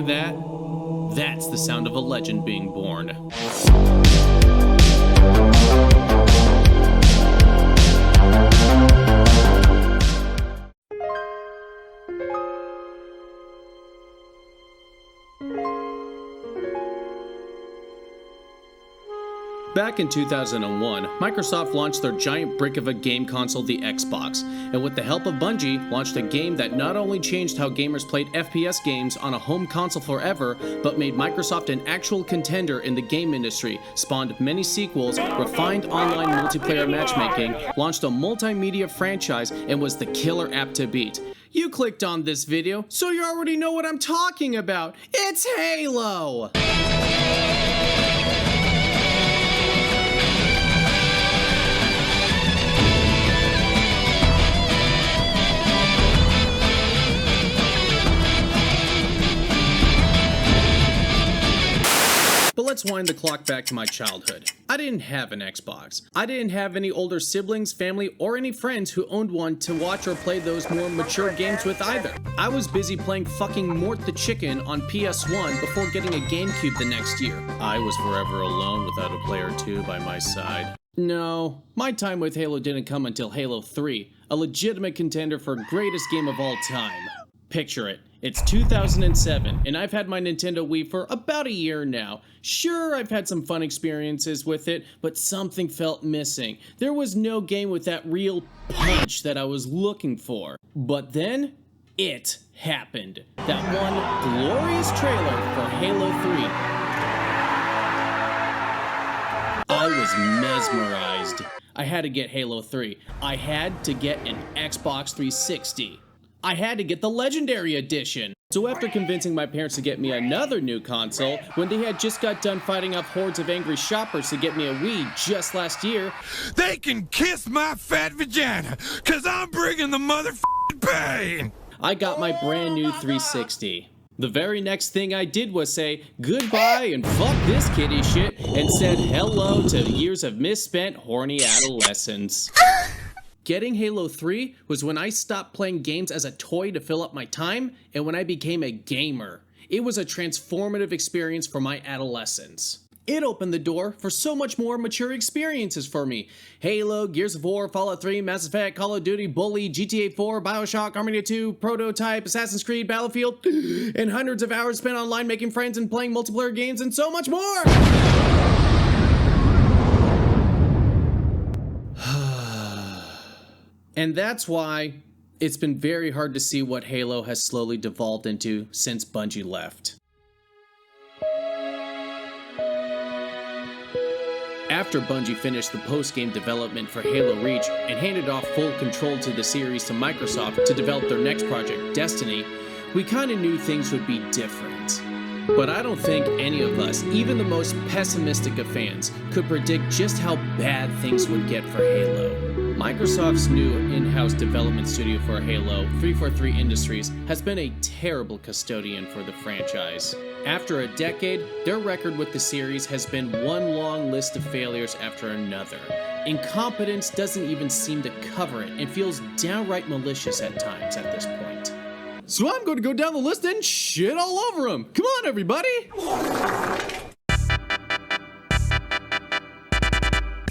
that? That's the sound of a legend being born. Back in 2001, Microsoft launched their giant brick of a game console, the Xbox, and with the help of Bungie, launched a game that not only changed how gamers played FPS games on a home console forever, but made Microsoft an actual contender in the game industry, spawned many sequels, refined online multiplayer matchmaking, launched a multimedia franchise, and was the killer app to beat. You clicked on this video, so you already know what I'm talking about. It's Halo! But let's wind the clock back to my childhood. I didn't have an Xbox. I didn't have any older siblings, family, or any friends who owned one to watch or play those more mature games with either. I was busy playing fucking Mort the Chicken on PS1 before getting a GameCube the next year. I was forever alone without a player or two by my side. No, my time with Halo didn't come until Halo 3, a legitimate contender for greatest game of all time. Picture it. It's 2007, and I've had my Nintendo Wii for about a year now. Sure, I've had some fun experiences with it, but something felt missing. There was no game with that real punch that I was looking for. But then, it happened. That one glorious trailer for Halo 3. I was mesmerized. I had to get Halo 3. I had to get an Xbox 360. I had to get the Legendary Edition. So after convincing my parents to get me another new console, when they had just got done fighting off hordes of angry shoppers to get me a Wii just last year, they can kiss my fat vagina, cause I'm bringing the motherfucking pain! I got my brand new 360. The very next thing I did was say goodbye and fuck this kiddie shit and said hello to years of misspent horny adolescence. Getting Halo 3 was when I stopped playing games as a toy to fill up my time and when I became a gamer. It was a transformative experience for my adolescence. It opened the door for so much more mature experiences for me. Halo, Gears of War, Fallout 3, Mass Effect, Call of Duty, Bully, GTA 4, Bioshock, Army 2, Prototype, Assassin's Creed, Battlefield, and hundreds of hours spent online making friends and playing multiplayer games and so much more! And that's why it's been very hard to see what Halo has slowly devolved into since Bungie left. After Bungie finished the post-game development for Halo Reach and handed off full control to the series to Microsoft to develop their next project, Destiny, we kinda knew things would be different. But I don't think any of us, even the most pessimistic of fans, could predict just how bad things would get for Halo. Microsoft's new in-house development studio for Halo, 343 Industries, has been a terrible custodian for the franchise. After a decade, their record with the series has been one long list of failures after another. Incompetence doesn't even seem to cover it and feels downright malicious at times at this point. So I'm going to go down the list and shit all over them. Come on, everybody!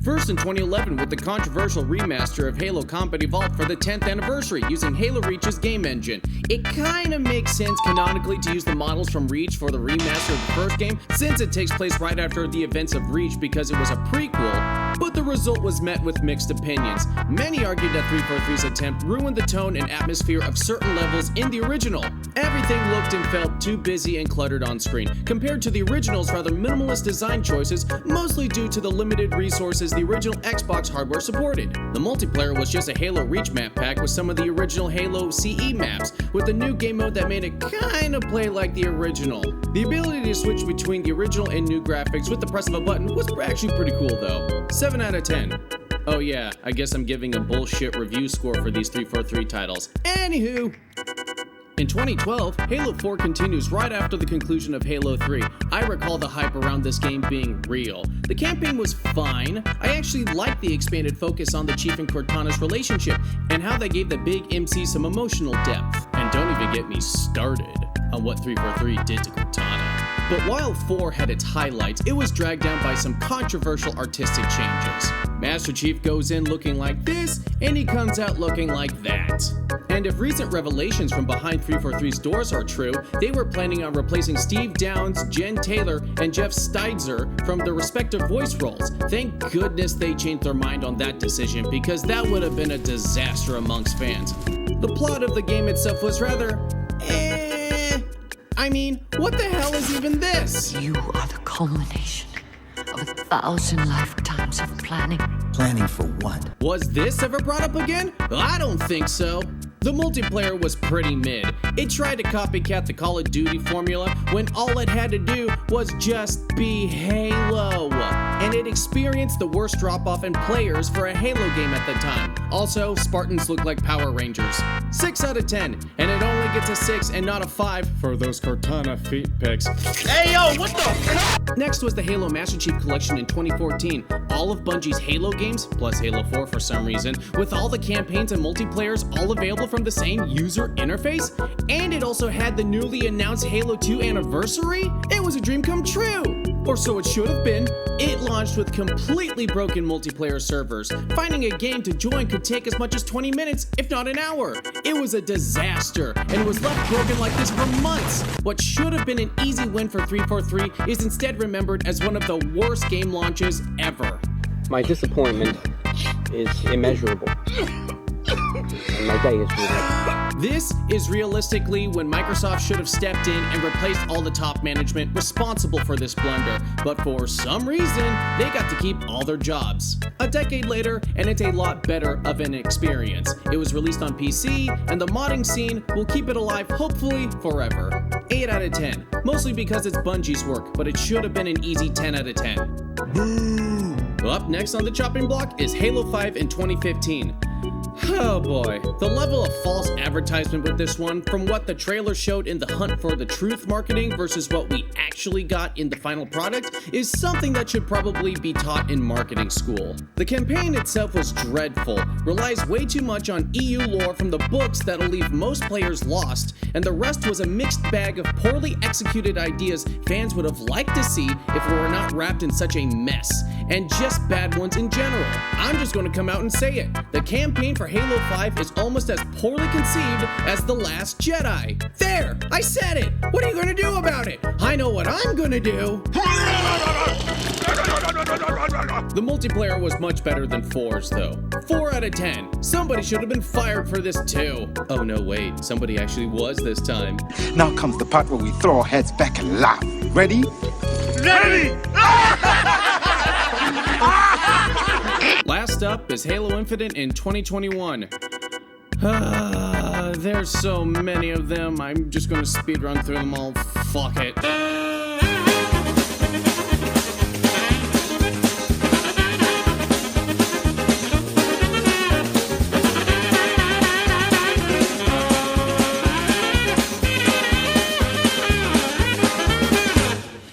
First in 2011 with the controversial remaster of Halo Combat Evolved for the 10th anniversary using Halo Reach's game engine. It kinda makes sense canonically to use the models from Reach for the remaster of the first game since it takes place right after the events of Reach because it was a prequel, but the result was met with mixed opinions. Many argued that 343's attempt ruined the tone and atmosphere of certain levels in the original. Everything looked and felt too busy and cluttered on screen, compared to the original's rather minimalist design choices, mostly due to the limited resources the original Xbox hardware supported. The multiplayer was just a Halo Reach map pack with some of the original Halo CE maps, with a new game mode that made it kinda play like the original. The ability to switch between the original and new graphics with the press of a button was actually pretty cool though. 7 out of 10. Oh yeah, I guess I'm giving a bullshit review score for these 343 titles. Anywho! In 2012, Halo 4 continues right after the conclusion of Halo 3. I recall the hype around this game being real. The campaign was fine. I actually liked the expanded focus on the Chief and Cortana's relationship and how they gave the big MC some emotional depth. And don't even get me started on what 343 did to Cortana. But while 4 had its highlights, it was dragged down by some controversial artistic changes. Master Chief goes in looking like this, and he comes out looking like that. And if recent revelations from behind 343's doors are true, they were planning on replacing Steve Downes, Jen Taylor, and Jeff Steidzer from their respective voice roles. Thank goodness they changed their mind on that decision, because that would have been a disaster amongst fans. The plot of the game itself was rather I mean, what the hell is even this? You are the culmination of 1,000 lifetimes of planning. Planning for what? Was this ever brought up again? I don't think so. The multiplayer was pretty mid. It tried to copycat the Call of Duty formula when all it had to do was just be Halo. And it experienced the worst drop-off in players for a Halo game at the time. Also, Spartans look like Power Rangers. 6 out of 10, and it only gets a 6 and not a 5 for those Cortana feet pics. Hey yo, what the? Next was the Halo Master Chief Collection in 2014. All of Bungie's Halo games, plus Halo 4 for some reason, with all the campaigns and multiplayers all available from the same user interface. And it also had the newly announced Halo 2 anniversary. It was a dream come true. Or so it should have been. It launched with completely broken multiplayer servers. Finding a game to join could take as much as 20 minutes, if not an hour. It was a disaster, and was left broken like this for months. What should have been an easy win for 343 is instead remembered as one of the worst game launches ever. My disappointment is immeasurable, and my day is ruined. This is realistically when Microsoft should have stepped in and replaced all the top management responsible for this blunder, but for some reason, they got to keep all their jobs. A decade later, and it's a lot better of an experience. It was released on PC, and the modding scene will keep it alive, hopefully, forever. 8 out of 10, mostly because it's Bungie's work, but it should have been an easy 10 out of 10. Boo! Up next on the chopping block is Halo 5 in 2015. Oh boy, the level of false advertisement with this one, from what the trailer showed in the hunt for the truth marketing versus what we actually got in the final product, is something that should probably be taught in marketing school. The campaign itself was dreadful, relies way too much on EU lore from the books that'll leave most players lost, and the rest was a mixed bag of poorly executed ideas fans would have liked to see if we were not wrapped in such a mess, and just bad ones in general. I'm just going to come out and say it. The campaign for Halo 5 is almost as poorly conceived as The Last Jedi. There! I said it! What are you gonna do about it? I know what I'm gonna do! The multiplayer was much better than 4's though. 4 out of 10. Somebody should have been fired for this too. Oh no, wait. Somebody actually was this time. Now comes the part where we throw our heads back and laugh. Ready? Ready! Last up is Halo Infinite in 2021. There's so many of them, I'm just gonna speedrun through them all. Fuck it.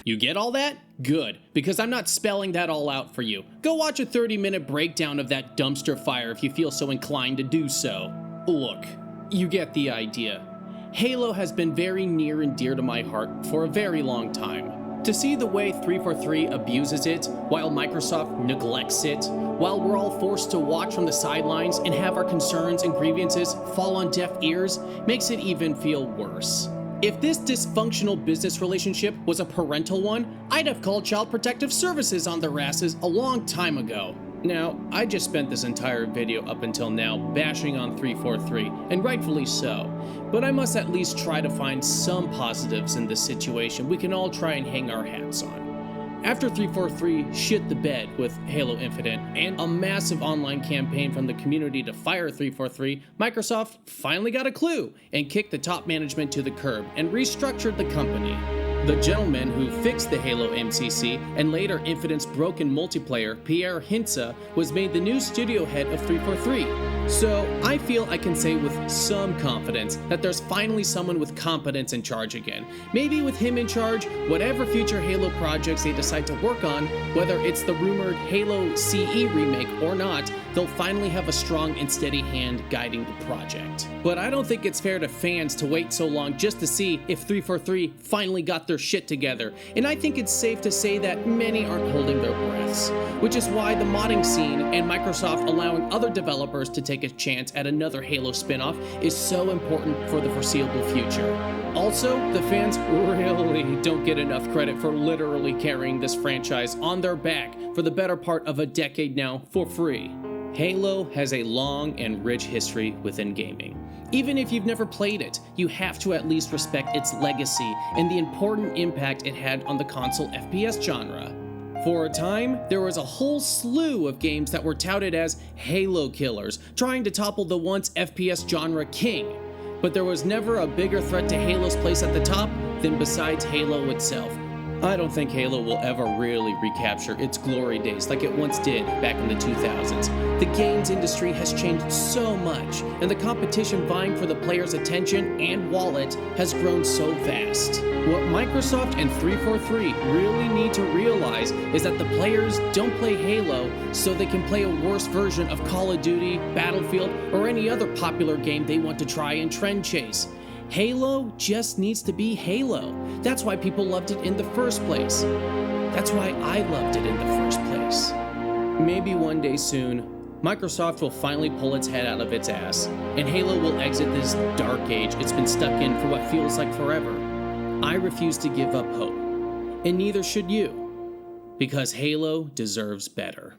You get all that? Good, because I'm not spelling that all out for you. Go watch a 30-minute breakdown of that dumpster fire if you feel so inclined to do so. Look, you get the idea. Halo has been very near and dear to my heart for a very long time. To see the way 343 abuses it, while Microsoft neglects it, while we're all forced to watch from the sidelines and have our concerns and grievances fall on deaf ears, makes it even feel worse. If this dysfunctional business relationship was a parental one, I'd have called Child Protective Services on their asses a long time ago. Now, I just spent this entire video up until now bashing on 343, and rightfully so, but I must at least try to find some positives in this situation we can all try and hang our hats on. After 343 shit the bed with Halo Infinite and a massive online campaign from the community to fire 343, Microsoft finally got a clue and kicked the top management to the curb and restructured the company. The gentleman who fixed the Halo MCC and later Infinite's broken multiplayer, Pierre Hintze, was made the new studio head of 343. So I feel I can say with some confidence that there's finally someone with competence in charge again. Maybe with him in charge, whatever future Halo projects they decide to work on, whether it's the rumored Halo CE remake or not, they'll finally have a strong and steady hand guiding the project. But I don't think it's fair to fans to wait so long just to see if 343 finally got their shit together, and I think it's safe to say that many aren't holding their breaths, which is why the modding scene and Microsoft allowing other developers to take a chance at another Halo spin-off is so important for the foreseeable future. Also, the fans really don't get enough credit for literally carrying this franchise on their back for the better part of a decade now for free. Halo has a long and rich history within gaming. Even if you've never played it, you have to at least respect its legacy and the important impact it had on the console FPS genre. For a time, there was a whole slew of games that were touted as Halo killers, trying to topple the once FPS genre king. But there was never a bigger threat to Halo's place at the top than besides Halo itself. I don't think Halo will ever really recapture its glory days like it once did back in the 2000s. The games industry has changed so much, and the competition vying for the player's attention and wallet has grown so vast. What Microsoft and 343 really need to realize is that the players don't play Halo so they can play a worse version of Call of Duty, Battlefield, or any other popular game they want to try and trend chase. Halo just needs to be Halo. That's why people loved it in the first place. That's why I loved it in the first place. Maybe one day soon, Microsoft will finally pull its head out of its ass, and Halo will exit this dark age it's been stuck in for what feels like forever. I refuse to give up hope, and neither should you, because Halo deserves better.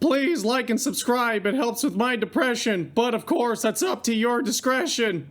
Please like and subscribe, it helps with my depression, but of course that's up to your discretion.